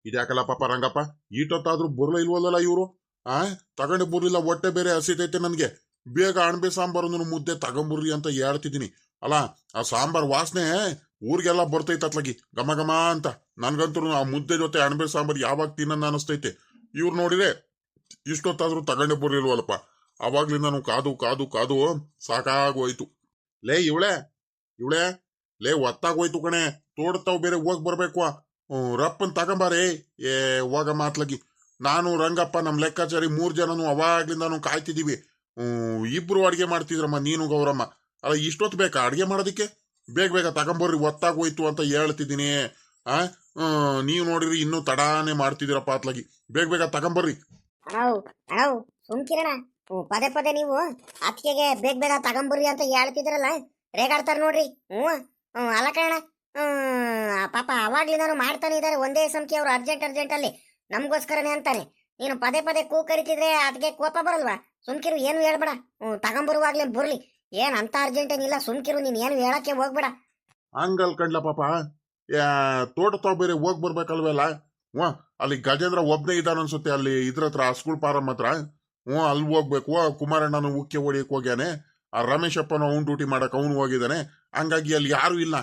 ಇದ್ಯಾಕಲ್ಲ ಪಾಪ ರಂಗಪ್ಪ, ಈಟೊತ್ತಾದ್ರೂ ಬುರ್ಲ ಇಲ್ವಲ್ಲ ಇವರು. ಆ ತಗೊಂಡು ಬುರ್ಲಿಲ್ಲ, ಹೊಟ್ಟೆ ಬೇರೆ ಹಸಿತೈತೆ ನನ್ಗೆ. ಬೇಗ ಅಣಬೆ ಸಾಂಬಾರು ಮುದ್ದೆ ತಗೊಂಬುರ್ರಿ ಅಂತ ಹೇಳ್ತಿದ್ದೀನಿ. ಅಲ್ಲ, ಆ ಸಾಂಬಾರ್ ವಾಸನೆ ಊರಿಗೆಲ್ಲ ಬರ್ತೈತೆ ಅತ್ಲಾಗಿ, ಘಮ ಘಮ ಅಂತ. ನನ್ಗಂತೂ ಆ ಮುದ್ದೆ ಜೊತೆ ಅಣಬೆ ಸಾಂಬಾರ್ ಯಾವಾಗ ತಿನ್ನ ಅನಿಸ್ತೈತೆ. ಇವ್ರು ನೋಡಿದ್ರೆ ಇಷ್ಟೊತ್ತಾದ್ರೂ ತಗೊಂಡೆ ಬರ್ಲಿಲ್ವಲ್ಲಪ್ಪ. ಅವಾಗ್ಲಿಂದ ನಾನು ಕಾದು ಕಾದು ಕಾದು ಸಾಕಾಗೋಯ್ತು. ಲೇ ಇವಳೆ ಇವಳೆ ಲೇ ಒತ್ತಾಗೋಯ್ತು ಕಣೆ. ತೋಡ್ತಾವ್ ಬೇರೆ ಹೋಗ್ ಬರ್ಬೇಕು. ರಪ್ಪನ್ ತಗೊಂಬಾರೇ. ಏ ಹೋಗ ಮಾತ್ಲಗಿ. ನಾನು ರಂಗಪ್ಪ ನಮ್ ಲೆಕ್ಕಾಚಾರಿ 3 ಜನನು ಅವಾಗ್ಲಿಂದಾನು ಕಾಯ್ತಿದೀವಿ. ಇಬ್ರು ಅಡ್ಗೆ ಮಾಡ್ತಿದ್ರಮ್ಮ, ನೀನು ಗೌರಮ್ಮ. ಅಲ್ಲ, ಇಷ್ಟೊತ್ತು ಬೇಕಾ ಅಡ್ಗೆ ಮಾಡೋದಿಕ್ಕೆ? ಬೇಗ ಬೇಗ ತಗೊಂಬರ್ರಿ, ಒತ್ತಾಗೋಯ್ತು ಅಂತ ಹೇಳ್ತಿದ್ದೀನಿ. ಆ ನೀವು ನೋಡಿರಿ ಇನ್ನೂ ತಡಾನೆ ಮಾಡ್ತಿದ್ದೀರಪ್ಪ ಅತ್ಲಾಗಿ. ಬೇಗ ಬೇಗ ತಗೊಂಬರ್ರಿ. ಸುಮ್ಕಿರಣ. ಪದೇ ಪದೇ ನೀವು ಅತ್ತಿಗೆಗೆ ಬೇಗ ಬೇಗ ತಗೊಂಬರ್ರಿ ಅಂತ ಹೇಳ್ತಿದ್ರಲ್ಲ, ರೇಗಾಡ್ತಾರ ನೋಡ್ರಿ. ಅಲ್ಲ ಕಣ. ಪಾಪ ಅವಾಗ್ಲಿಂದಾನು ಮಾಡ್ತಾನೆ ಇದಾರೆ ಒಂದೇ ಸಂಖ್ಯೆ. ಅವ್ರು ಅರ್ಜೆಂಟ್ ಅಲ್ಲಿ ನಮ್ಗೋಸ್ಕರನೇ ಅಂತಾನೆ. ನೀನು ಪದೇ ಪದೇ ಕರಿತಿದ್ರೆ ಅದಕ್ಕೆ ಕೋಪ ಬರಲ್ವಾ? ಸುಮ್ಕಿರು, ಏನು ಹೇಳ್ಬೇಡ. ತಗೊಂಬರುವಾಗ್ಲೇ ಬರ್ಲಿ. ಏನ್ ಅಂತ ಅರ್ಜೆಂಟ್ ಏನಿಲ್ಲ, ಸುಮ್ಕಿರು. ನೀನ್ ಏನು ಹೇಳಕ್ಕೆ ಹೋಗ್ಬೇಡ. ಹಂಗಲ್ ಕಂಡ್ಲ ಪಾಪ. ತೋಟ ತಾವ್ ಬೇರೆ ಹೋಗ್ ಬರ್ಬೇಕಲ್ವಲ್ಲ. ಅಲ್ಲಿ ಗಜೇಂದ್ರ ಒಬ್ನೇ ಇದ್ದಾನ ಅನ್ಸುತ್ತೆ, ಅಲ್ಲಿ ಇದ್ರ ಹತ್ರ ಸ್ಕೂಲ್ ಪಾರಮ್ ಹತ್ರ. ಅಲ್ಲಿ ಹೋಗ್ಬೇಕು. ಕುಮಾರಣ್ಣನು ಉಕ್ಕೆ ಹೊಡಿಯಕ್ ಹೋಗ್ಯಾನೆ. ಆ ರಮೇಶಪ್ಪನ ಅವ್ನ್ ಡ್ಯೂಟಿ ಮಾಡಕ್ ಅವ್ನು ಹೋಗಿದ್ದಾನೆ. ಹಂಗಾಗಿ ಅಲ್ಲಿ ಯಾರು ಇಲ್ಲ.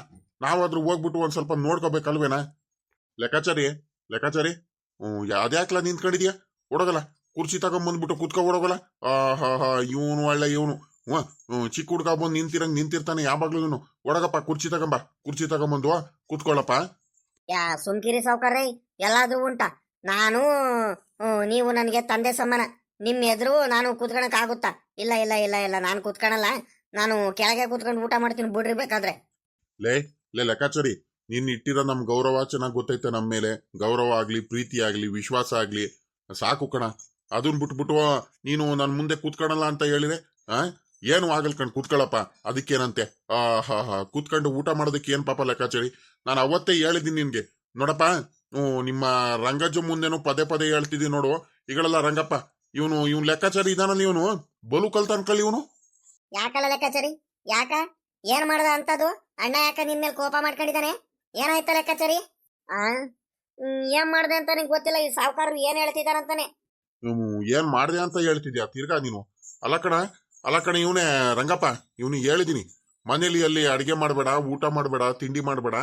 ನಾವಾದ್ರೂ ಹೋಗ್ಬಿಟ್ಟು ಒಂದ್ ಸ್ವಲ್ಪ ನೋಡ್ಕೋಬೇಕಲ್ವೇನಾ? ಲೆಕ್ಕಾಚಾರಿ ಲೆಕ್ಕಾಚಾರಿ ಅದ್ಯಾಕ್ಲ ನಿಂತ್ಕೊಂಡಿದ್ಯಾ? ಹೊಡಗಲ್ಲ, ಕುರ್ಚಿ ತಗೊಂಬಂದ್ಬಿಟ್ಟು ಕುತ್ಕೊ ಹೊಡಗಲ್ಲ. ಹಾ ಇವನು ಒಳ್ಳೆ ಇವನು. ಚಿಕ್ಕ ಹುಡ್ಗ ಬಂದು ನಿಂತಿರ್ತಾನೆ ಯಾವಾಗ್ಲೂ. ಒಡಗಪ್ಪ, ಕುರ್ಚಿ ತಗೊಂಬಂದು ಕುತ್ಕೊಳ್ಳಪ್ಪ. ಸುಮ್ಕಿರಿ ಸಾವ್ಕಾರ್ರೆ, ಎಲ್ಲಾದ್ರೂ ಉಂಟ. ನಾನು ನೀವು ನನಗೆ ತಂದೆ ಸಮಾನ. ನಿಮ್ ಎದುರು ನಾನು ಕೂತ್ಕೊಳಕ್ ಆಗುತ್ತಾ? ಇಲ್ಲ ಇಲ್ಲ ಇಲ್ಲ ಇಲ್ಲ, ನಾನು ಕೂತ್ಕೊಳಲ್ಲ. ನಾನು ಕೆಳಗೆ ಕೂತ್ಕೊಂಡು ಊಟ ಮಾಡ್ತೀನಿ, ಬಿಡ್ರಿ ಬೇಕಾದ್ರೆ. ಲೇ ಲೆಕ್ಕಾಚಾರಿ, ನೀನ್ ಇಟ್ಟಿರೋ ನಮ್ ಗೌರವ ಚೆನ್ನಾಗ್ ಗೊತ್ತೈತೆ. ನಮ್ಮ ಮೇಲೆ ಗೌರವ ಆಗ್ಲಿ, ಪ್ರೀತಿ ಆಗ್ಲಿ, ವಿಶ್ವಾಸ ಆಗ್ಲಿ ಸಾಕು ಕಣ. ಅದನ್ ಬಿಟ್ಬಿಟ್ಟು ನೀನು ನನ್ ಮುಂದೆ ಕೂತ್ಕೊಳಲ್ಲ ಅಂತ ಹೇಳಿದ್ರೆ ಏನು ಆಗಲ್ ಕಣ್. ಕೂತ್ಕೊಳ್ಳಪ್ಪ, ಅದಕ್ಕೇನಂತೆ. ಕೂತ್ಕೊಂಡು ಊಟ ಮಾಡೋದಕ್ಕೆ ಏನ್ ಪಾಪ ಲೆಕ್ಕಾಚಾರಿ? ನಾನು ಅವತ್ತೇ ಹೇಳಿದ್ದೀನಿ ನಿನ್ಗೆ. ನೋಡಪ್ಪ, ನಿಮ್ಮ ರಂಗಜ್ಜು ಮುಂದೆನು ಪದೇ ಪದೇ ಹೇಳ್ತಿದ್ದೀನಿ ನೋಡು. ಈಗಳೆಲ್ಲ ರಂಗಪ್ಪ, ಇವನು ಲೆಕ್ಕಾಚಾರಿ ಇದಾನಲ್ಲ, ಇವನು ಬಲು ಕಲ್ತ ಅನ್ಕೊಳ್ಳಿ. ಇವನು ಯಾಕಲ್ಲ ಲೆಕ್ಕಾಚಾರಿ? ಯಾಕ ಏನ್ ಮಾಡ್ದ ಅಂತದು? ಅಣ್ಣ ಯಾಕ ನಿನ್ ಮೇಲೆ ಕೋಪ ಮಾಡ್ಕೊಂಡಿದ್ದಾನೆ? ಏನಾಯ್ತ ಲೆಕ್ಕಾಚಾರಿ? ಏನ್ ಮಾಡ್ದೆ ಅಂತ ನಿಂಗೆ ಗೊತ್ತಿಲ್ಲ. ಈ ಸಾವುಕಾರರು ಏನ್ ಹೇಳ್ತಿದಾರಂತಾನೆ. ಏನ್ ಮಾಡ್ದೆ ಅಂತ ಹೇಳ್ತಿದ್ಯಾ ತಿರ್ಗಾ ನೀನು? ಅಲ್ಲ ಕಣ ಇವನೇ ರಂಗಪ್ಪ. ಇವನಿಗೆ ಹೇಳಿದೀನಿ, ಮನೇಲಿ ಅಲ್ಲಿ ಅಡಿಗೆ ಮಾಡ್ಬೇಡ, ಊಟ ಮಾಡ್ಬೇಡ, ತಿಂಡಿ ಮಾಡ್ಬೇಡ.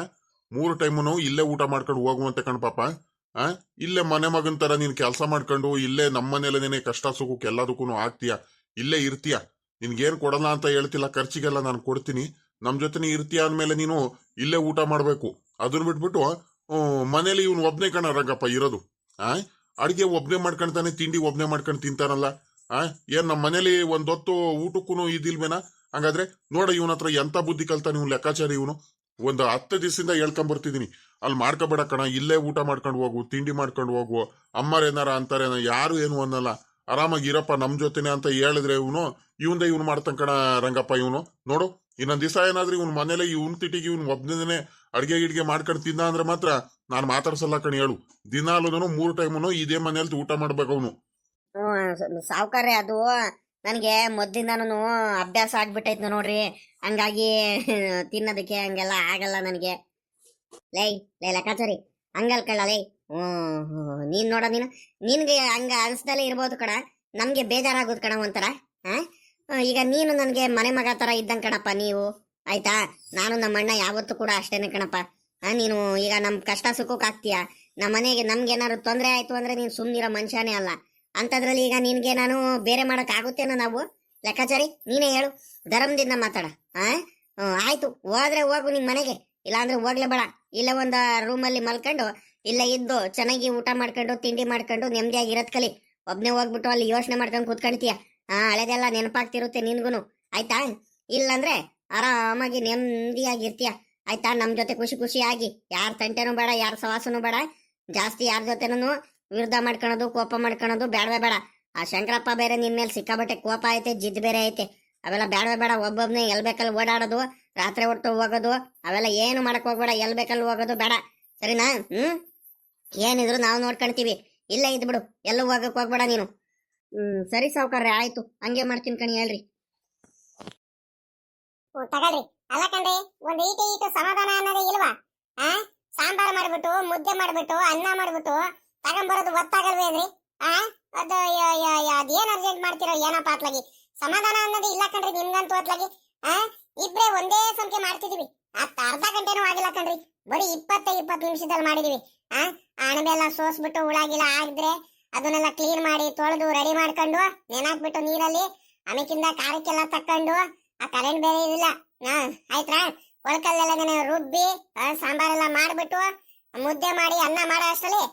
3 ಟೈಮುನು ಇಲ್ಲೇ ಊಟ ಮಾಡ್ಕೊಂಡು ಹೋಗುವಂತೆ ಕಣ್ ಪಾಪ. ಇಲ್ಲೇ ಮನೆ ಮಗನ್ ತರ ನೀನ್ ಕೆಲಸ ಮಾಡ್ಕೊಂಡು ಇಲ್ಲೇ ನಮ್ಮನೇಲೇನೆ ಕಷ್ಟ ಸುಖಕ್ಕೆ ಎಲ್ಲದಕ್ಕೂ ಆಗ್ತೀಯ, ಇಲ್ಲೇ ಇರ್ತೀಯ. ನಿನ್ಗೇನ್ ಕೊಡಲ್ಲ ಅಂತ ಹೇಳ್ತಿಲ್ಲ, ಖರ್ಚಿಗೆಲ್ಲ ನಾನು ಕೊಡ್ತೀನಿ. ನಮ್ ಜೊತೆನೆ ಇರ್ತೀಯ ಅಂದ್ಮೇಲೆ ನೀನು ಇಲ್ಲೇ ಊಟ ಮಾಡ್ಬೇಕು. ಅದನ್ನ ಬಿಟ್ಬಿಟ್ಟು ಮನೇಲಿ ಇವನು ಒಬ್ನೇ ಕಣ ರಂಗಪ್ಪ ಇರೋದು. ಅಡಿಗೆ ಒಬ್ನೇ ಮಾಡ್ಕೊಂತಾನೆ, ತಿಂಡಿ ಒಬ್ನೇ ಮಾಡ್ಕೊಂಡು ತಿಂತಾನಲ್ಲ. ಏನ್ ನಮ್ಮ ಮನೇಲಿ ಒಂದೊತ್ತು ಊಟಕ್ಕೂ ಇದಿಲ್ವೇನಾ? ಹಂಗಾದ್ರೆ ನೋಡ ಇವನ ಹತ್ರ ಎಂತ ಬುದ್ಧಿ ಕಲ್ತಾನೆ ಇವ್ನು ಲೆಕ್ಕಾಚಾರಿ. ಇವನು ಒಂದು 10 ದಿವಸದಿಂದ ಹೇಳ್ಕೊಂಬರ್ತಿದೀನಿ, ಅಲ್ಲಿ ಮಾಡ್ಕೋಬೇಡ ಕಣ, ಇಲ್ಲೇ ಊಟ ಮಾಡ್ಕೊಂಡು ಹೋಗು, ತಿಂಡಿ ಮಾಡ್ಕೊಂಡು ಹೋಗು. ಅಮ್ಮರೇನಾರ ಅಂತಾರೆ, ಯಾರು ಏನು ಅನ್ನಲ್ಲ, ಆರಾಮಾಗಿ ಇರಪ್ಪ ನಮ್ ಜೊತೆನೆ ಅಂತ ಹೇಳಿದ್ರೆ ಇವನು ಮಾಡ್ತಾನ ಕಣ ರಂಗಪ್ಪ. ಇವನು ನೋಡು, ಇನ್ನೊಂದ್ ದಿವಸ ಏನಾದ್ರೂ ಇವ್ನ ಮನೇಲಿ ಇವ್ನ ತಿಟಿಗೆ ಇವ್ನು ಒಬ್ಬನೇ ಅಡ್ಗೆ ಗಿಡ್ಗೆ ಮಾಡ್ಕೊಂಡು ತಿಂದ ಅಂದ್ರೆ ಮಾತ್ರ ನಾನು ಮಾತಾಡ್ಸಲ್ಲ ಕಣ. ಹೇಳು, ದಿನಾಲು 3 ಟೈಮುನು ಇದೇ ಮನೇಲಿ ಊಟ ಮಾಡ್ಬೇಕು ಅವನು. ಸಾವುಕಾರ್ರೆ, ಅದು ನನಗೆ ಮೊದ್ಲಿಂದಾನು ಅಭ್ಯಾಸ ಆಗ್ಬಿಟ್ಟೈತ್ ನೋಡ್ರಿ. ಹಂಗಾಗಿ ತಿನ್ನೋದಕ್ಕೆ ಹಂಗೆಲ್ಲ ಆಗಲ್ಲ ನನಗೆ. ಲೈ ಲೆಕ್ಕಾಚಾರಿ, ಹಂಗಲ್ ಕಳ್ಳ ಲೈ. ನೀನ್ ನೋಡ, ನಿನ್ಗೆ ಹಂಗ ಅನ್ಸ್ದಲ್ಲೇ ಇರ್ಬೋದು ಕಣ. ನಮ್ಗೆ ಬೇಜಾರಾಗೋದು ಕಣ ಒಂಥರ. ಈಗ ನೀನು ನನಗೆ ಮನೆ ಮಗ ತರ ಇದ್ದಂಗೆ ಕಣಪ್ಪ ನೀವು, ಆಯ್ತಾ? ನಾನು ನಮ್ಮ ಅಣ್ಣ ಯಾವತ್ತೂ ಕೂಡ ಅಷ್ಟೇನೆ ಕಣಪ್ಪ. ನೀನು ಈಗ ನಮ್ ಕಷ್ಟ ಸುಖಕ್ಕೆ ಆಗ್ತೀಯ. ನಮ್ಮ ಮನೆಗೆ ನಮ್ಗೇನಾದ್ರು ತೊಂದರೆ ಆಯ್ತು ಅಂದ್ರೆ ನೀನು ಸುಮ್ಮನಿರೋ ಮನುಷ್ಯನೇ ಅಲ್ಲ. ಅಂತದ್ರಲ್ಲಿ ಈಗ ನಿನ್ಗೆ ನಾನು ಬೇರೆ ಮಾಡಕ್ ಆಗುತ್ತೇನೋ ನಾವು? ಲೆಕ್ಕಾಚಾರಿ, ನೀನೇ ಹೇಳು, ಧರ್ಮದಿಂದ ಮಾತಾಡ. ಆಯ್ತು, ಹೋದ್ರೆ ಹೋಗು ನಿನ್ ಮನೆಗೆ, ಇಲ್ಲಾಂದ್ರೆ ಹೋಗ್ಲೇ ಬೇಡ. ಇಲ್ಲ ಒಂದು ರೂಮಲ್ಲಿ ಮಲ್ಕೊಂಡು ಇಲ್ಲ ಇದ್ದು ಚೆನ್ನಾಗಿ ಊಟ ಮಾಡ್ಕೊಂಡು ತಿಂಡಿ ಮಾಡ್ಕೊಂಡು ನೆಮ್ಮದಿಯಾಗಿ ಇರೋದ್ ಕಲಿ. ಒಬ್ನೇ ಹೋಗ್ಬಿಟ್ಟು ಅಲ್ಲಿ ಯೋಚನೆ ಮಾಡ್ಕೊಂಡು ಕೂತ್ಕೊಂಡ್ತೀಯ. ಹಳೆದೆಲ್ಲ ನೆನಪಾಗ್ತಿರುತ್ತೆ ನಿನ್ಗುನು, ಆಯ್ತಾ? ಇಲ್ಲಂದ್ರೆ ಆರಾಮಾಗಿ ನೆಮ್ಮದಿಯಾಗಿರ್ತೀಯ, ಆಯ್ತಾ? ನಮ್ ಜೊತೆ ಖುಷಿ ಖುಷಿಯಾಗಿ, ಯಾರ ತಂಟೆನೂ ಬೇಡ, ಯಾರ ಸವಾಸನೂ ಬೇಡ. ಜಾಸ್ತಿ ಯಾರ ಜೊತೆನೂ ವಿರುದ್ಧ ಮಾಡ್ಕೊಳೋದು, ಕೋಪ ಮಾಡ್ಕೊಳೋದು ಬೇಡವೇ ಬೇಡ. ಆ ಶಂಕರಪ್ಪ ಬೇರೆ ನಿನ್ ಮೇಲೆ ಸಿಕ್ಕಾಬಟ್ಟೆ ಕೋಪ ಐತೆ, ಜಿದ್ ಬೇರೆ ಐತೆ. ಅವೆಲ್ಲ ಬೇಡವೇ ಬೇಡ. ಒಬ್ಬೊಬ್ನೇ ಎಲ್ ಬೇಕಲ್ಲಿ ಓಡಾಡೋದು, ರಾತ್ರಿ ಹೊತ್ತು ಹೋಗೋದು, ಅವೆಲ್ಲ ಏನು ಮಾಡಕ್ ಹೋಗ್ಬೇಡ. ಎಲ್ ಬೇಕಲ್ಲಿ ಹೋಗೋದು ಬೇಡ, ಸರಿನಾ? ಏನಿದ್ರು ನಾವು ನೋಡ್ಕೊಂತೀವಿ. ಇಲ್ಲೇ ಇದ್ಬಿಡು, ಎಲ್ಲೂ ಹೋಗಕ್ ಹೋಗ್ಬೇಡ ನೀನು. ಸರಿ ಸಾವುಕಾರ್ರೆ, ಆಯ್ತು, ಹಂಗೆ ಮಾಡ್ತೀನಿ ಕಣಿ. ಹೇಳ್ರಿ. ತಗೊಳ್ರಿ. ಅಲ್ಲ ಕಣ್ರಿ, ಒಂದು ಈಟು ಸಮಾಧಾನ ಅನ್ನೋದೇ ಇಲ್ವಾ? ಸಾಂಬಾರ್ ಮಾಡ್ಬಿಟ್ಟು ಮುದ್ದೆ ಮಾಡ್ಬಿಟ್ಟು ಅನ್ನ ಮಾಡ್ಬಿಟ್ಟು ತಗೊಂಬರೋದು ಗೊತ್ತಾಗಲ್ವೇನ್ರಿ? ಆ ಅದು ಅದೇನ್ ಅರ್ಜೆಂಟ್ ಮಾಡ್ತಿರೋ ಏನಪ್ಪ ಅತ್ಲಾಗಿ ಸಮಾಧಾನ ಅನ್ನೋದು ಇಲ್ಲ ಕಣ್ರಿ ನಿಮ್ಗಂತೂ ಅತ್ಲಾಗಿ. ಆ ಇಬ್ರೇ ಒಂದೇ ಸಂಖ್ಯೆ ಮಾಡ್ತಿದೀವಿ, ಅರ್ಧ ಗಂಟೆನೂ ಆಗಿಲ್ಲ ಕಣ್ರಿ, ಬರೀ 20 ನಿಮಿಷದಲ್ಲಿ ಮಾಡಿದೀವಿ. ಆ ಅಣಬೆ ಎಲ್ಲ ಸೋಸ್ಬಿಟ್ಟು ಹುಳಾಗಿಲ್ಲ ಆಗಿದ್ರೆ ಅದನ್ನೆಲ್ಲ ಕ್ಲೀನ್ ಮಾಡಿ ತೊಳೆದು ರೆಡಿ ಮಾಡ್ಕೊಂಡು ನೆನಾಕ್ಬಿಟ್ಟು ನೀರಲ್ಲಿ ಆಮೇಕಿಂದ ಖಾರಕ್ಕೆಲ್ಲ ತಕ್ಕೊಂಡು ಆ ಕರೆಂಟ್ ಬೇರೆ ಇರಲಿಲ್ಲ. ಆಯ್ತಾ, ಒಳಕಲ್ಲೆಲ್ಲ ರುಬ್ಬಿ ಸಾಂಬಾರೆಲ್ಲ ಮಾಡ್ಬಿಟ್ಟು ಮುದ್ದೆ ಮಾಡಿ ಅನ್ನ ಮಾಡೋ ಅಷ್ಟರಲ್ಲಿ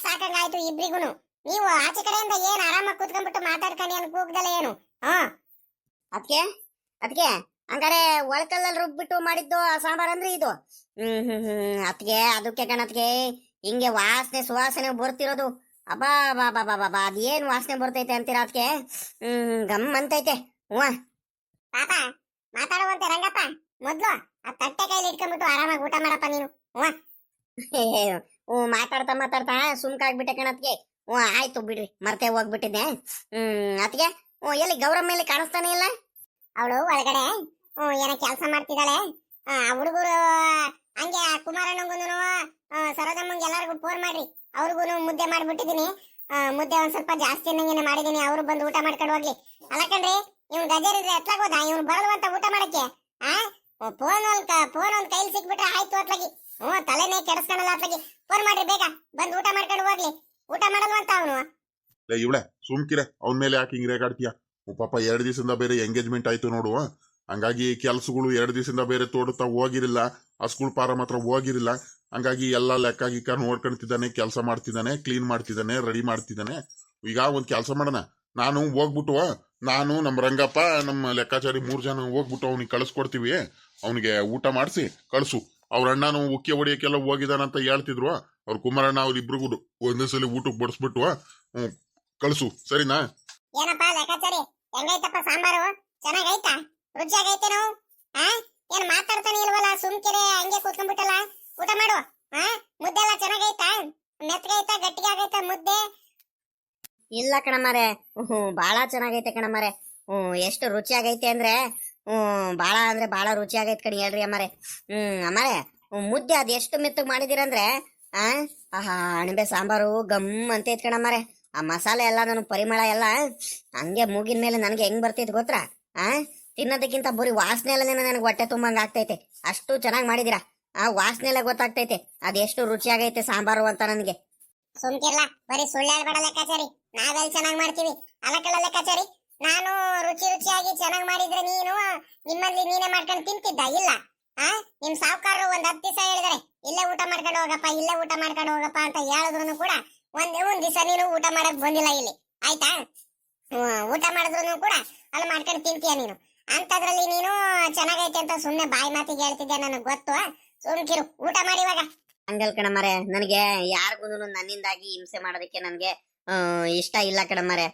ಸಾಕಂಗಾಯ್ತು ಇಬ್ರಿಗೂನು. ನೀವು ಆಚೆ ಕಡೆಯಿಂದ ಏನ್ ಆರಾಮಾಗಿ ಕೂತ್ಕೊಂಡ್ಬಿಟ್ಟು ಮಾತಾಡ್ಕೊಂಡು ಏನು ಕೂಗ್ದಲ್ಲ ಏನು? ಅದಕ್ಕೆ ಅದಕ್ಕೆ ಹಂಗಾರೆ ಒಳಕಲ್ಲಲ್ಲಿ ರುಬ್ಬಿಟ್ಟು ಮಾಡಿದ್ದು ಆ ಸಾಂಬಾರ್ ಅಂದ್ರೆ ಇದು. ಅದಕ್ಕೆ ಅದಕ್ಕೆ ಕಣತ್ಗೆ ಹಿಂಗೆ ವಾಸನೆ ಸುವಾಸನೆ ಬರ್ತಿರೋದು. ಅಬ್ಬಾ ಬಾ ಬಾ ಬಾ ಬಾ ಬಾ ಅದೇನ್ ವಾಸನೆ ಬರ್ತೈತೆ ಅಂತೀರಾ? ಅದಕ್ಕೆ ಗಮ್ ಅಂತೈತೆ. ಪಾಪ ಮಾತಾಡುವಂತೆ ರಂಗಪ್ಪ, ಮೊದ್ಲು ಆ ತಟ್ಟೆ ಕೈಲಿ ಇಟ್ಕೊಂಡ್ಬಿಟ್ಟು ಆರಾಮಾಗಿ ಊಟ ಮಾಡಪ್ಪ ನೀನು. ಮಾತಾಡ್ತಾ ಮಾತಾಡ್ತಾ ಸುಮ್ಕಾಗ್ಬಿಟ್ಟೆ ಕಣತ್ಗೆ. ಆಯ್ತು ಬಿಡ್ರಿ, ಮರ್ತೆ ಹೋಗ್ಬಿಟ್ಟಿದ್ದೆ. ಅದಕ್ಕೆ ಎಲ್ಲಿ ಗೌರಮ್ಮ ಮೇಲೆ ಕಾಣಿಸ್ತಾನೆ ಇಲ್ಲ? ಅವಳು ಒಳಗಡೆ ಏನೋ ಕೆಲಸ ಮಾಡ್ತಿದ್ದಾಳೆ. ಆ ಹುಡುಗರು ಹಂಗೆ ಕುಮಾರಣ್ಣಂಗೂ ಸರೋಜಮ್ಮಂಗೆ ಎಲ್ಲರಿಗೂ ಫೋನ್ ಮಾಡ್ರಿ, ಅವ್ರಿಗೂ ಮುದ್ದೆ ಮಾಡ್ಬಿಟ್ಟಿದೀನಿ. ಮುದ್ದೆ ಒಂದ್ ಸ್ವಲ್ಪ ಜಾಸ್ತಿ ಅನ್ನಂಗೆ ಮಾಡಿದೀನಿ, ಅವರು ಬಂದು ಊಟ ಮಾಡ್ಕೊಂಡು ಹೋಗ್ಲಿ. ಅಲ್ಲ ಕಣ್ರಿ, ಇವ್ನು ಗಜೇರಿದ್ರೆ ಎತ್ಲಾಗೋದ ಇವ್ನು ಬರಲ್ವ ಅಂತ ಊಟ ಮಾಡಕ್ಕೆ? ಫೋನ್ ಒಂದ್ ಕೈಲಿ ಸಿಕ್ಬಿಟ್ರೆ ಆಯ್ತು ಅತ್ಲಾಗಿ. ತಲೆನೇ ಕೆಡಿಸ್ಕೊಳಲ್ಲ ಅತ್ಲಾಗಿ. ಫೋನ್ ಮಾಡ್ರಿ ಬೇಗ, ಬಂದು ಊಟ ಮಾಡ್ಕೊಂಡು ಹೋಗ್ಲಿ. ಊಟ ಮಾಡಲ್ವಂತ ಅವನು. ಇವಳೆ ಸುಮ್ಕಿರೆ, ಅವನ ಮೇಲೆ ಯಾಕೆ ಹಿಂಗ್ ರೇಗಾಡ್ತೀಯ? ಪಾಪ 2 ದಿವಸದಿಂದ ಬೇರೆ ಎಂಗೇಜ್ಮೆಂಟ್ ಆಯ್ತು ನೋಡು, ಹಂಗಾಗಿ ಕೆಲ್ಸಗಳು 2 ದಿವಸದಿಂದ ಬೇರೆ ತೋಡುತ್ತಾ ಹೋಗಿರಿಲ್ಲ, ಆ ಸ್ಕೂಲ್ ಪಾರ ಮಾತ್ರ ಹೋಗಿರಿಲ್ಲ. ಹಂಗಾಗಿ ಎಲ್ಲ ಲೆಕ್ಕ ಗಿಕ್ಕ ನೋಡ್ಕೊಂತಿದ್ದಾನೆ, ಕೆಲಸ ಮಾಡ್ತಿದ್ದಾನೆ, ಕ್ಲೀನ್ ಮಾಡ್ತಿದ್ದಾನೆ, ರೆಡಿ ಮಾಡ್ತಿದ್ದಾನೆ. ಈಗ ಒಂದ್ ಕೆಲಸ ಮಾಡೋಣ, ನಾನು ಹೋಗ್ಬಿಟ್ಟು ನಾನು ನಮ್ಮ ರಂಗಪ್ಪ ನಮ್ಮ ಲೆಕ್ಕಾಚಾರಿ 3 ಜನ ಹೋಗ್ಬಿಟ್ಟು ಅವ್ನಿಗೆ ಕಳಿಸ್ಕೊಡ್ತೀವಿ. ಅವನಿಗೆ ಊಟ ಮಾಡಿಸಿ ಕಳ್ಸು. ಅವ್ರ ಅಣ್ಣನು ಉಕ್ಕಿ ಹೊಡಿಯಕ್ಕೆಲ್ಲ ಹೋಗಿದಾನಂತ ಹೇಳ್ತಿದ್ರು. ಅವ್ರ ಕುಮಾರಣ್ಣ ಅವ್ರಿಬ್ರಿಗೂ ಒಂದೇ ಸಲ ಊಟಕ್ಕೆ ಬಡಿಸ್ಬಿಟ್ಟು ಕಳ್ಸು, ಸರಿನಾ? ಏನಪ್ಪ ಲೆಕ್ಕಾಚಾರಿ, ಹೆಂಗೈತಪ್ಪ ಸಾಂಬಾರು? ಚೆನ್ನಾಗೈತಾ? ರುಚಿಯಾಗೈತೆ? ನಾವು ಏನ್ ಮಾತಾಡ್ತಾನೆ ಇಲ್ವಲ್ಲ, ಸುಮ್ಕಿರೆ ಹಂಗೆ ಕೂತ್ಕೊಂಡ್ಬಿಟ್ಟಲ್ಲ. ಊಟ ಮಾಡು. ಮುದ್ದೆ ಎಲ್ಲ ಚೆನ್ನಾಗೈತಾ? ಮೆತ್ತಗೈತಾ ಗಟ್ಟಿಗೆ ಆಗೈತಾ ಮುದ್ದೆ? ಇಲ್ಲ ಕಣಮ್ಮರೆ, ಬಾಳ ಚೆನ್ನಾಗೈತೆ ಕಣಮ್ಮರೆ. ಎಷ್ಟು ರುಚಿಯಾಗೈತೆ ಅಂದ್ರೆ ಬಾಳ ಅಂದ್ರೆ ಬಾಳ ರುಚಿಯಾಗೈತೆ ಕಣಿ. ಹೇಳ್ರಿ ಅಮ್ಮರೆ. ಅಮ್ಮರೆ, ಮುದ್ದೆ ಅದ್ ಎಷ್ಟು ಮೆತ್ತಗ್ ಮಾಡಿದಿರಂದ್ರೆ ಅಣಬೆ ಸಾಂಬಾರು ಗಮ್ ಅಂತ ಐತ್ ಕಣಮ್ಮರೆ. ಆ ಮಸಾಲೆ ಎಲ್ಲ ನನ್ನ ಪರಿಮಳ ಎಲ್ಲ ಹಂಗೆ ಮೂಗಿನ ಮೇಲೆ ನನಗೆ ಹೆಂಗ್ ಬರ್ತೈತೆ ಗೊತ್ತಾ? ತಿನ್ನೋದಕ್ಕಿಂತ ಬರೀ ವಾಸನೆ ಎಲ್ಲ ನನಗೆ ಹೊಟ್ಟೆ ತುಂಬಂಗ ಆಗ್ತೈತೆ. ಅಷ್ಟು ಚೆನ್ನಾಗಿ ಮಾಡಿದಿರಾ. ಆ ವಾಸನೆ ಎಲ್ಲ ಗೊತ್ತಾಗ್ತೈತೆ ಅದೆಷ್ಟು ರುಚಿಯಾಗೈತೆ ಸಾಂಬಾರು ಅಂತ ನನಗೆ. ಸುಮ್ಕಿರ್ಲ, ಬರೀ ಸುಳ್ಳು ಹೇಳ್ಬೇಡ ಲೆಕ್ಕಾಚಾರಿ. ನಾವೆಲ್ಲಿ ಚೆನ್ನಾಗಿ ಮಾಡ್ತೀವಿ? ಅಲಕಲ್ಲ ಲೆಕ್ಕಾಚಾರಿ, ನಾನು ರುಚಿಯಾಗಿ ಚೆನ್ನಾಗಿ ಮಾಡಿದ್ರೆ ನೀನು ನಿಮ್ಮಲ್ಲಿ ನೀನೇ ಮಾಡ್ಕೊಂಡು ತಿಂತಿದ್ದ ಇಲ್ಲ? ನಿಮ್ ಸಾವುಕಾರರು ಒಂದ್ 10 ದಿವಸ ಹೇಳಿದ್ರೆ ಇಲ್ಲೇ ಊಟ ಮಾಡ್ಕೊಂಡು ಹೋಗಪ್ಪ, ಇಲ್ಲೇ ಊಟ ಮಾಡ್ಕೊಂಡು ಹೋಗಪ್ಪ ಅಂತ ಹೇಳಿದ್ರು ಕೂಡ ಒಂದ್ ದಿವಸ ನೀನು ಊಟ ಮಾಡಕ್ ಬಂದಿಲ್ಲ ಇಲ್ಲಿ, ಆಯ್ತಾ? ಊಟ ಮಾಡಿದ್ರು ಕೂಡ ಅಲ್ಲಿ ಮಾಡ್ಕೊಂಡು ತಿಂತೀಯ ನೀನು. ಅಂತದ್ರಲ್ಲಿ ನೀನು ಚೆನ್ನಾಗೈತೆ ಅಂತ ಸುಮ್ನೆ ಬಾಯಿ ಮಾತಿಗೆ ಹೇಳ್ತಿದ್ದೆ, ನನಗೆ ಗೊತ್ತು. ಸುಮ್ಕಿರು, ಊಟ ಮಾಡಿ ಇವಾಗ. ಹಂಗಲ್ ಕಣಮ್ಮರೆ, ನನಗೆ ಯಾರಿಗೂ ನನ್ನಿಂದಾಗಿ ಹಿಂಸೆ ಮಾಡೋದಕ್ಕೆ ನನಗೆ ಇಷ್ಟ ಇಲ್ಲ ಕಣಮ್ಮರೆ.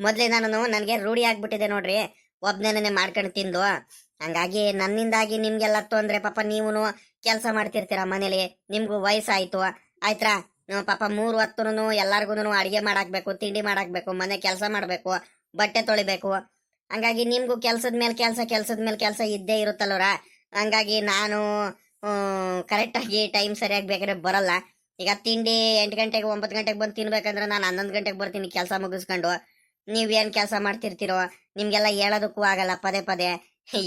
ಮೊದ್ಲೇ ನನಗೆ ರೂಢಿ ಆಗ್ಬಿಟ್ಟಿದೆ ನೋಡ್ರಿ, ಒಬ್ನೇ ಮಾಡ್ಕೊಂಡು ತಿಂದು. ಹಂಗಾಗಿ ನನ್ನಿಂದಾಗಿ ನಿಮ್ಗೆಲ್ಲ ತೊಂದ್ರೆ. ಪಾಪ ನೀವುನು ಕೆಲಸ ಮಾಡ್ತಿರ್ತೀರ ಮನೇಲಿ, ನಿಮ್ಗೂ ವಯಸ್ಸಾಯ್ತು ಆಯ್ತಾ? ಪಾಪ 3 ಹೊತ್ತುನು ಎಲ್ಲಾರ್ಗು ಅಡಿಗೆ ಮಾಡಾಕ್ಬೇಕು, ತಿಂಡಿ ಮಾಡಾಕ್ಬೇಕು, ಮನೆ ಕೆಲಸ ಮಾಡ್ಬೇಕು, ಬಟ್ಟೆ ತೊಳಿಬೇಕು. ಹಂಗಾಗಿ ನಿಮ್ಗೂ ಕೆಲ್ಸದ ಮೇಲೆ ಕೆಲಸ ಇದ್ದೇ ಇರುತ್ತಲ್ವರ. ಹಂಗಾಗಿ ನಾನು ಕರೆಕ್ಟಾಗಿ ಟೈಮ್ ಸರಿಯಾಗಿ ಬೇಕಾದ್ರೆ ಬರಲ್ಲ. ಈಗ ತಿಂಡಿ 8 ಗಂಟೆಗೆ 9 ಗಂಟೆಗೆ ಬಂದು ತಿನ್ಬೇಕಂದ್ರೆ ನಾನು 11 ಗಂಟೆಗೆ ಬರ್ತೀನಿ ಕೆಲಸ ಮುಗಿಸ್ಕೊಂಡು. ನೀವೇನ್ ಕೆಲಸ ಮಾಡ್ತಿರ್ತೀರೋ ನಿಮ್ಗೆಲ್ಲ ಹೇಳೋದಕ್ಕೂ ಆಗಲ್ಲ ಪದೇ ಪದೇ.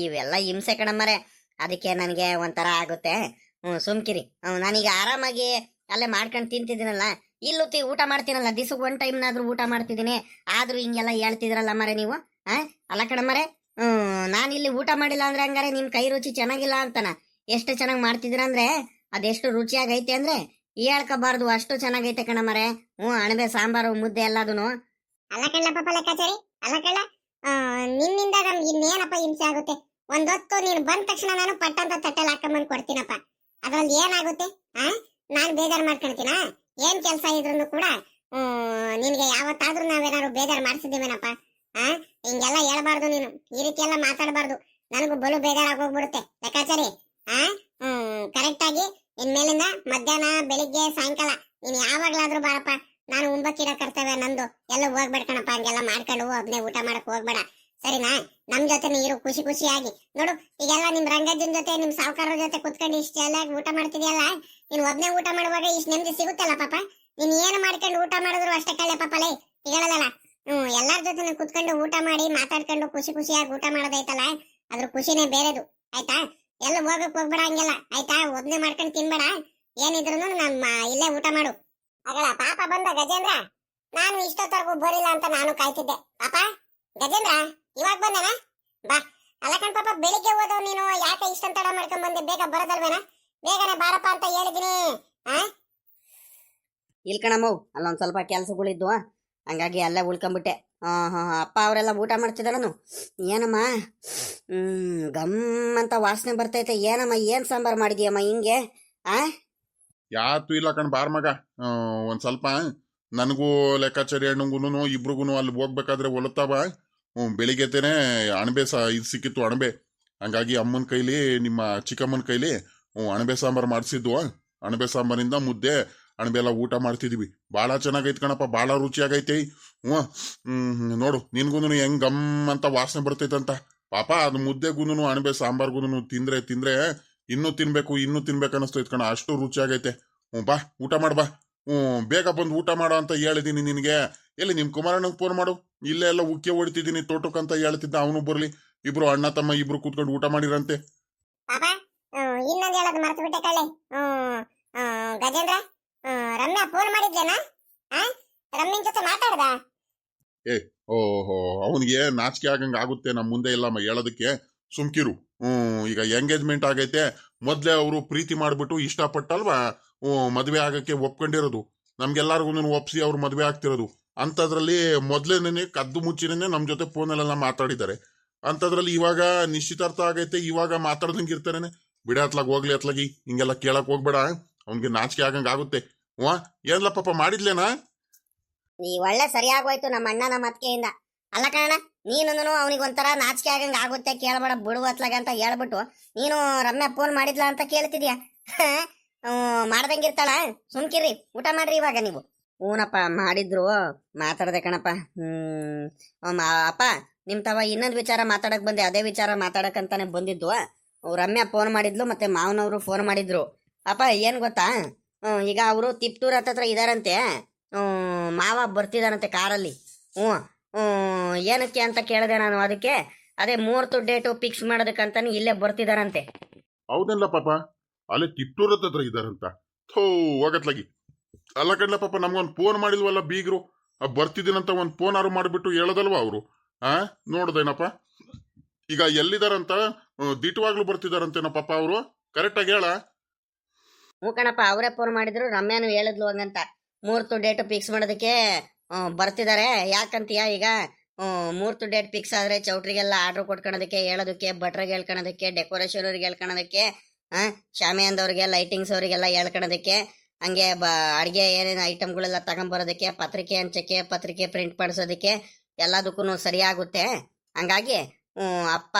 ಇವೆಲ್ಲ ಹಿಂಸೆ ಕಣಮ್ಮರೆ, ಅದಕ್ಕೆ ನನಗೆ ಒಂಥರ ಆಗುತ್ತೆ. ಸುಮ್ಕಿರಿ. ನಾನೀಗ ಆರಾಮಾಗಿ ಅಲ್ಲೇ ಮಾಡ್ಕೊಂಡು ತಿಂತಿದ್ದೀನಲ್ಲ, ಇಲ್ಲೂ ಊಟ ಮಾಡ್ತೀನಲ್ಲ, ದಿವಸಕ್ಕೆ 1 ಟೈಮ್ನಾದ್ರೂ ಊಟ ಮಾಡ್ತಿದ್ದೀನಿ. ಆದ್ರೂ ಹಿಂಗೆಲ್ಲ ಹೇಳ್ತಿದ್ರಲ್ಲ ಮರೆ ನೀವು. ಅಲ್ಲ ಕಣಮ್ಮರೆ, ನಾನಿಲ್ಲಿ ಊಟ ಮಾಡಿಲ್ಲ ಅಂದ್ರೆ ಹಂಗಾರೆ ನಿಮ್ ಕೈ ರುಚಿ ಚೆನ್ನಾಗಿಲ್ಲ ಅಂತನ. ಎಷ್ಟು ಚೆನ್ನಾಗಿ ಮಾಡ್ತಿದ್ದೀರ ಅಂದ್ರೆ ಅದೆಷ್ಟು ರುಚಿಯಾಗೈತೆ ಅಂದ್ರೆ ಹೇಳ್ಕೋಬಾರ್ದು, ಅಷ್ಟು ಚೆನ್ನಾಗೈತೆ ಕಣಮ್ಮರೆ. ಅಣಬೆ ಸಾಂಬಾರು ಮುದ್ದೆ ಎಲ್ಲದೂನು. ಅಲ್ಲ ಕಳ್ಳ ಪಾಪ ಲೆಕ್ಕಾಚಾರಿ, ಅಲ್ಲ ಕಳ್ಳ, ನಿನ್ನಿಂದ ನಮ್ಗೆ ಇನ್ನೇನಪ್ಪ ಹಿಂಸೆ ಆಗುತ್ತೆ? ಒಂದೊತ್ತು ನೀನು ಬಂದ ತಕ್ಷಣ ನಾನು ಪಟ್ಟಂತ ತಟ್ಟೆಲ್ ಹಾಕೊಂಬಂದ್ ಕೊಡ್ತೀನಪ್ಪ. ಅದ್ರಲ್ಲಿ ಏನಾಗುತ್ತೆ? ನಾನ್ ಬೇಜಾರ್ ಮಾಡ್ಕೊಳ್ತೀನ? ಏನ್ ಕೆಲಸ ಇದ್ರು ಕೂಡ ನಿನ್ಗೆ ಯಾವತ್ತಾದ್ರೂ ನಾವೇನಾದ್ರು ಬೇಜಾರ್ ಮಾಡ್ಸಿದ್ದೀವೇನಪ್ಪ? ಹಿಂಗೆಲ್ಲ ಹೇಳ್ಬಾರ್ದು ನೀನು, ಈ ರೀತಿ ಎಲ್ಲ ಮಾತಾಡಬಾರ್ದು. ನನಗೂ ಬಲು ಬೇಜಾರಾಗೋಗ್ಬಿಡುತ್ತೆ ಲೆಕ್ಕಾಚಾರಿ. ಕರೆಕ್ಟ್ ಆಗಿ ಇನ್ಮೇಲಿಂದ ಮಧ್ಯಾಹ್ನ ಬೆಳಿಗ್ಗೆ ಸಾಯಂಕಾಲ ನೀನ್ ಯಾವಾಗ್ಲಾದ್ರೂ ಬಾರಪ್ಪ. ನಾನು ಉಂಬಕ್ಕಿಡೋ ಕರ್ತವ್ಯ ನಂದು. ಎಲ್ಲ ಹೋಗ್ಬೇಡ ಕಣಪ್ಪ, ಹಂಗೆಲ್ಲ ಮಾಡ್ಕೊಂಡು ಒಬ್ನೇ ಊಟ ಮಾಡಕ್ ಹೋಗ್ಬೇಡ. ಸರಿನಾ? ನಮ್ ಜೊತೆ ನೀರು ಖುಷಿ ಖುಷಿಯಾಗಿ ನೋಡು. ಈಗೆಲ್ಲ ನಿಮ್ ರಂಗಜ್ಜನ್ ಜೊತೆ ನಿಮ್ ಸಾವುಕಾರರ ಜೊತೆ ಕುತ್ಕೊಂಡು ಇಷ್ಟೆಲ್ಲ ಊಟ ಮಾಡ್ತಿದ್ಯಲ್ಲ, ನೀನ್ ಒಬ್ನೇ ಊಟ ಮಾಡುವಾಗ ಇಷ್ಟ ನೆಮ್ಮದಿ ಸಿಗುತ್ತಲ್ಲ ಪಾಪ. ನೀನ್ ಏನು ಮಾಡ್ಕೊಂಡು ಊಟ ಮಾಡಿದ್ರು ಅಷ್ಟೇ ಕಳ್ಳೆ ಪಾಪಲೇ, ಈಗಳಲ್ಲ. ಎಲ್ಲಾರ ಜೊತೆ ಕುತ್ಕೊಂಡು ಊಟ ಮಾಡಿ ಮಾತಾಡ್ಕೊಂಡು ಖುಷಿ ಖುಷಿಯಾಗಿ ಊಟ ಮಾಡೋದೈತಲ್ಲ, ಅದ್ರ ಖುಷಿನೇ ಬೇರೆದು. ಆಯ್ತಾ? ಎಲ್ಲ ಹೋಗಕ್ ಹೋಗ್ಬೇಡ ಹಂಗೆಲ್ಲ, ಆಯ್ತಾ? ಒಬ್ನೇ ಮಾಡ್ಕೊಂಡು ತಿನ್ಬೇಡ. ಏನಿದ್ರು ನಮ್ಮ ಇಲ್ಲೇ ಊಟ ಮಾಡು. ಅಗಳ ಪಾಪ ಬಂದ ಗಜೇಂದ್ರ. ನಾನು ಇಷ್ಟೊತ್ತವರೆಗೂ ಬರಿಲ್ಲ ಅಂತ ನಾನು ಕಾಯ್ತಿದ್ದೆ. ಪಾಪ ಗಜೇಂದ್ರ ಇವಾಗ ಬಂದನ? ಬಾ. ಅಲ್ಲ ಕಣ್ ಪಾಪ, ಬೆಳಿಗ್ಗೆ ಹೋದವ್ ನೀನು ಯಾಕೆ ಇಷ್ಟೊಂದು ತಡ ಮಾಡ್ಕೊಂಡ್ ಬಂದೆ? ಬೇಗ ಬರೋದಲ್ವೇನ? ಬೇಗನೆ ಬಾರಪ್ಪ ಅಂತ ಹೇಳಿದೀನಿ. ಇಲ್ ಕಣಮ್ಮ, ಅಲ್ಲೊಂದ್ ಸ್ವಲ್ಪ ಕೆಲ್ಸಗಳಿದ್ವು, ಹಂಗಾಗಿ ಅಲ್ಲೇ ಉಳ್ಕೊಂಬಿಟ್ಟೆ. ಅಪ್ಪ ಅವರೆಲ್ಲ ಊಟ ಮಾಡ್ತಿದಾರನು. ಏನಮ್ಮ ಗಮ್ ಅಂತ ವಾಸನೆ ಬರ್ತೈತೆ. ಏನಮ್ಮ ಏನ್ ಸಾಂಬಾರ್ ಮಾಡಿದ್ಯಮ್ಮ ಹಿಂಗೆ? ಯಾತು ಇಲ್ಲ ಕಣ್ ಬಾರ್ ಮಗ. ಒಂದ್ ಸ್ವಲ್ಪ ನನಗೂ ಲೆಕ್ಕಾಚಾರಿ ಹಣ್ಣುಗೂ ಇಬ್ರಿಗೂ ಅಲ್ಲಿ ಹೋಗ್ಬೇಕಾದ್ರೆ ಹೊಲತ್ತಾವ. ಬೆಳಿಗ್ಗೆತೇನೆ ಅಣಬೆ ಇದು ಸಿಕ್ಕಿತ್ತು, ಅಣಬೆ. ಹಂಗಾಗಿ ಅಮ್ಮನ ಕೈಲಿ, ನಿಮ್ಮ ಚಿಕ್ಕಮ್ಮನ ಕೈಲಿ ಅಣಬೆ ಸಾಂಬಾರು ಮಾಡಿಸಿದ್ವು. ಅಣಬೆ ಸಾಂಬಾರಿಂದ ಮುದ್ದೆ ಅಣಬೆ ಎಲ್ಲ ಊಟ ಮಾಡ್ತಿದ್ವಿ. ಭಾಳ ಚೆನ್ನಾಗೈತೆ ಕಣಪ್ಪ, ಭಾಳ ರುಚಿಯಾಗೈತೆ. ನೋಡು, ನಿನ್ಗೂನು ಹೆಂಗ್ ಗಮ್ ಅಂತ ವಾಸನೆ ಬರ್ತೈತಂತ. ಪಾಪ ಅದು ಮುದ್ದೆಗೂನು ಅಣಬೆ ಸಾಂಬಾರ್ಗೂನು ತಿಂದ್ರೆ ಇನ್ನೂ ತಿನ್ಬೇಕು ಅನ್ನಿಸ್ತೈತ್ ಕಣ, ಅಷ್ಟು ರುಚಿಯಾಗೈತೆ. ಬಾ ಊಟ ಮಾಡ್ಬಾ. ಬೇಗ ಬಂದು ಊಟ ಮಾಡೋ ಅಂತ ಹೇಳಿದೀನಿ ನಿನಗೆ. ಎಲ್ಲಿ ನಿಮ್ ಕುಮಾರಣ್ಣಗೆ ಫೋನ್ ಮಾಡು. ಇಲ್ಲೇ ಎಲ್ಲ ಉಕ್ಕೆ ಹೊಡಿತಿದ್ದೀನಿ ತೋಟಕ್ಕಂತ ಹೇಳ್ತಿದ್ದ, ಅವನು ಬರ್ಲಿ. ಇಬ್ರು ಅಣ್ಣ ತಮ್ಮ ಇಬ್ರು ಕೂತ್ಕೊಂಡು ಊಟ ಮಾಡಿರಂತೆ. ಇನ್ನೊಂದು ಹೇಳೋದು ಮರ್ತು ಬಿಟ್ಟೆ ಕಳ್ಳೆ. ಗಜೇಂದ್ರ, ರಮ್ಯಾ ಫೋನ್ ಮಾಡಿದ್ಲೇನಾ? ರಮ್ಯನ್ ಜೊತೆ ಮಾತಾಡ್ದ? ಓಹೋ, ಅವನಿಗೆ ನಾಚಿಕೆ ಆಗಂಗ ಆಗುತ್ತೆ ನಮ್ಮ ಮುಂದೆ ಎಲ್ಲ ಹೇಳೋದಕ್ಕೆ. ಸುಮ್ಕಿರು. ಈಗ ಎಂಗೇಜ್ಮೆಂಟ್ ಆಗೈತೆ. ಮೊದ್ಲೇ ಅವರು ಪ್ರೀತಿ ಮಾಡ್ಬಿಟ್ಟು ಇಷ್ಟಪಟ್ಟಲ್ವಾ ಮದ್ವೆ ಆಗಕ್ಕೆ ಒಪ್ಕೊಂಡಿರೋದು. ನಮ್ಗೆಲ್ಲಾರ್ಗು ಒಪ್ಸಿ ಅವ್ರು ಮದ್ವೆ ಆಗ್ತಿರೋದು. ಅಂತದ್ರಲ್ಲಿ ಮೊದ್ಲೇನೆ ಕದ್ದು ಮುಚ್ಚಿನೇ ನಮ್ ಜೊತೆ ಫೋನಲ್ಲೆಲ್ಲ ಮಾತಾಡಿದ್ದಾರೆ. ಅಂತದ್ರಲ್ಲಿ ಇವಾಗ ನಿಶ್ಚಿತಾರ್ಥ ಆಗೈತೆ, ಇವಾಗ ಮಾತಾಡ್ದಂಗೆ ಇರ್ತಾರೇನೆ. ಬಿಡ ಅತ್ಲಾಗ ಹೋಗ್ಲಿ, ಅತ್ಲಾಗಿ ಹಿಂಗೆಲ್ಲ ಕೇಳಕ್ ಹೋಗ್ಬೇಡ. ಅವ್ನಿಗೆ ನಾಚಿಕೆ ಆಗಂಗ ಆಗುತ್ತೆ. ಏನ್ಲ ಪಾಪ ಮಾಡಿದ್ಲೇನಾ? ಈ ಒಳ್ಳೆ ಸರಿಯಾಗೋಯ್ತು ನಮ್ಮ ಅಣ್ಣನ ಮತ್ಕೆಯಿಂದ. ಅಲ್ಲ ಕಣ, ನೀನು ಅವನಿಗೆ ಒಂಥರ ನಾಚಿಕೆ ಆಗಂಗ ಆಗುತ್ತೆ, ಕೇಳಬೇಡ ಬಿಡುವ ಅತ್ಲಾಗ ಅಂತ ಹೇಳ್ಬಿಟ್ಟು ನೀನು ರಮ್ಯಾ ಫೋನ್ ಮಾಡಿದ್ಲ ಅಂತ ಕೇಳ್ತಿದ್ಯಾ? ಮಾಡ್ದಂಗಿರ್ತಾಳ. ಸುಮ್ಕಿರಿ, ಊಟ ಮಾಡ್ರಿ ಇವಾಗ ನೀವು. ಹೂನಪ್ಪ, ಮಾಡಿದ್ರು, ಮಾತಾಡ್ದೆ ಕಣಪ್ಪ. ಅಪ್ಪ, ನಿಮ್ ತವ ಇನ್ನೊಂದು ವಿಚಾರ ಮಾತಾಡಕ್ ಬಂದೆ. ಅದೇ ವಿಚಾರ ಮಾತಾಡಕಂತಾನೆ ಬಂದಿದ್ದು. ರಮ್ಯಾ ಫೋನ್ ಮಾಡಿದ್ಲು, ಮತ್ತೆ ಮಾವನವರು ಫೋನ್ ಮಾಡಿದ್ರು. ಅಪ್ಪ ಏನ್ ಗೊತ್ತಾ, ಈಗ ಅವರು ತಿಪ್ಟೂರ್ ಹತ್ತತ್ರ ಇದಾರಂತೆ. ಮಾವ ಬರ್ತಿದಾರಂತೆ ಕಾರಲ್ಲಿ. ಏನಕ್ಕೆ ಅಂತ ಕೇಳಿದೆ ನಾನು. ಅದಕ್ಕೆ ಅದೇ ಮುಹೂರ್ತ ಡೇಟು ಫಿಕ್ಸ್ ಮಾಡೋದಕ್ಕಂತಾನೆ ಇಲ್ಲೇ ಬರ್ತಿದಾರಂತೆ. ಹೌದಲ್ಲ ಪಾಪ, ಅಲ್ಲೇ ತಿಪ್ಟೂರ್ ಹತ್ರ ಇದಾರಂತ. ಹೋಗತ್ಲಾಗಿ. ಅಲ್ಲ ಕಣ್ಲ ಪಾಪ, ನಮ್ಗೊಂದು ಫೋನ್ ಮಾಡಿಲ್ವಲ್ಲ ಬೀಗ್ರು. ಬರ್ತಿದ್ದೀನಂತ ಒಂದು ಫೋನ್ ಆರು ಮಾಡಿಬಿಟ್ಟು ಹೇಳೋದಲ್ವಾ ಅವರು? ನೋಡ್ದೇನಪ್ಪ, ಈಗ ಎಲ್ಲಿದಾರಂತ ದಿಟ್ಟವಾಗ್ಲೂ ಬರ್ತಿದಾರಂತೇನೋ ಪಾಪ ಅವರು. ಕರೆಕ್ಟಾಗಿ ಹೇಳ. ಹ್ಞೂ ಕಣಪ್ಪ, ಅವರೇ ಫೋನ್ ಮಾಡಿದ್ರು. ರಮ್ಯಾನು ಹೇಳಿದ್ಲು ಹಂಗಂತ. ಮುಹೂರ್ತ ಡೇಟ್ ಫಿಕ್ಸ್ ಮಾಡೋದಕ್ಕೆ ಬರ್ತಿದ್ದಾರೆ. ಯಾಕಂತೀಯ, ಈಗ ಮುಹೂರ್ತ ಡೇಟ್ ಫಿಕ್ಸ್ ಆದ್ರೆ ಚೌಟ್ರಿಗೆಲ್ಲ ಆರ್ಡರ್ ಕೊಟ್ಕೊಳೋದಕ್ಕೆ, ಹೇಳೋದಕ್ಕೆ, ಭಟ್ರಿಗೆ ಹೇಳ್ಕೊಳೋದಕ್ಕೆ, ಡೆಕೋರೇಷನ್ ಅವ್ರಿಗೆ ಹೇಳ್ಕೊಳೋದಕ್ಕೆ, ಶಾಮಿಯಾನದವ್ರಿಗೆ, ಲೈಟಿಂಗ್ಸ್ ಅವರಿಗೆಲ್ಲ ಹೇಳ್ಕೊಳೋದಕ್ಕೆ, ಹಂಗೆ ಅಡುಗೆ ಏನೇನು ಐಟಮ್ಗಳೆಲ್ಲ ತಗೊಂಬರೋದಕ್ಕೆ, ಪತ್ರಿಕೆ ಹಂಚಕ್ಕೆ, ಪತ್ರಿಕೆ ಪ್ರಿಂಟ್ ಮಾಡಿಸೋದಕ್ಕೆ ಎಲ್ಲದಕ್ಕೂ ಸರಿಯಾಗುತ್ತೆ. ಹಂಗಾಗಿ ಅಪ್ಪ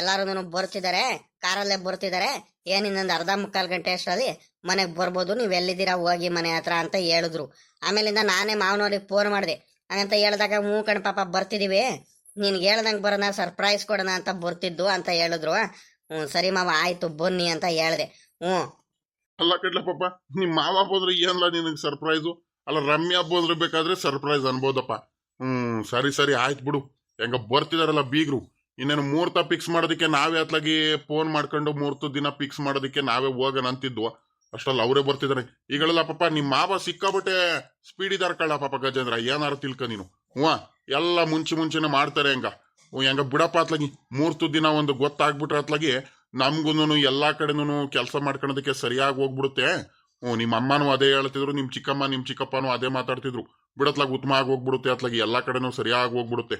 ಎಲ್ಲರೂ ಬರ್ತಿದ್ದಾರೆ, ಕಾರಲ್ಲೇ ಬರ್ತಿದ್ದಾರೆ. ಏನಿನ್ನೊಂದು ಅರ್ಧ ಮುಕ್ಕಾಲು ಗಂಟೆ ಅಷ್ಟರಲ್ಲಿ ಮನೆಗೆ ಬರ್ಬೋದು, ನೀವು ಎಲ್ಲಿದ್ದೀರಾ ಹೋಗಿ ಮನೆ ಹತ್ರ ಅಂತ ಹೇಳಿದ್ರು. ಆಮೇಲಿಂದ ನಾನೇ ಮಾವನವ್ರಿಗೆ ಫೋನ್ ಮಾಡಿದೆ. ಹಂಗಂತ ಹೇಳಿದಾಗ ಹ್ಞೂ ಕಣ್ ಪಾಪ ಬರ್ತಿದ್ದೀವಿ, ನಿನ್ಗೆ ಹೇಳ್ದಂಗೆ ಬರೋಣ, ಸರ್ಪ್ರೈಸ್ ಕೊಡೋಣ ಅಂತ ಬರ್ತಿದ್ದು ಅಂತ ಹೇಳಿದ್ರು. ಸರಿ ಮಾವ ಆಯ್ತು ಬನ್ನಿ ಅಂತ ಹೇಳಿದೆ. ಅಲ್ಲ ಕಡ್ಲ ಪಾಪ, ನಿಮ್ ಮಾವ ಬಂದ್ರೆ ಏನಲ್ಲ ನಿನಗೆ ಸರ್ಪ್ರೈಸು? ಅಲ್ಲ ರಮ್ಯಾ ಬಂದ್ರೆ ಬೇಕಾದ್ರೆ ಸರ್ಪ್ರೈಸ್ ಅನ್ಬೋದಪ್ಪ. ಸರಿ ಆಯ್ತು ಬಿಡು. ಹೆಂಗ ಬರ್ತಿದಾರಲ್ಲ ಬೀಗ್ರು. ಇನ್ನೇನು ಮುಹೂರ್ತ ಫಿಕ್ಸ್ ಮಾಡೋದಕ್ಕೆ ನಾವೇ ಅತ್ಲಾಗಿ ಫೋನ್ ಮಾಡ್ಕೊಂಡು ಮುಹೂರ್ತ ದಿನ ಫಿಕ್ಸ್ ಮಾಡೋದಕ್ಕೆ ನಾವೇ ಹೋಗೋಣ ಅಂತಿದ್ವು. ಅಷ್ಟಲ್ಲ ಅವರೇ ಬರ್ತಿದಾರೆ. ಈಗಳೆಲ್ಲ ಪಾಪ ನಿಮ್ಮ ಮಾವ ಸಿಕ್ಕಾಬಟ್ಟೆ ಸ್ಪೀಡ್ ಇದಾರ ಕಳ್ಳ ಪಾಪ ಗಜೇಂದ್ರ. ಏನಾರು ತಿಳ್ಕ ನೀನು. ಎಲ್ಲ ಮುಂಚೆನೆ ಮಾಡ್ತಾರೆ. ಹೆಂಗ ಬಿಡಪ್ಪ ಅತ್ಲಾಗಿ ಮುಹೂರ್ತ ದಿನ ಒಂದು ಗೊತ್ತಾಗ್ಬಿಟ್ರೆ ಅತ್ಲಾಗಿ ನಮ್ಗೂನು ಎಲ್ಲಾ ಕಡೆನೂ ಕೆಲಸ ಮಾಡ್ಕೊಳೋದಕ್ಕೆ ಸರಿಯಾಗಿ ಹೋಗ್ಬಿಡುತ್ತೆ. ನಿಮ್ಮ ಅಮ್ಮನೂ ಅದೇ ಹೇಳ್ತಿದ್ರು, ನಿಮ್ ಚಿಕ್ಕಮ್ಮ ನಿಮ್ ಚಿಕ್ಕಪ್ಪನೂ ಅದೇ ಮಾತಾಡ್ತಿದ್ರು. ಬಿಡತ್ಲಾಗ ಉತ್ತಮ ಆಗಿ ಹೋಗ್ಬಿಡುತ್ತೆ, ಅತ್ಲಾಗಿ ಎಲ್ಲಾ ಕಡೆನೂ ಸರಿಯಾಗಿ ಹೋಗ್ಬಿಡುತ್ತೆ.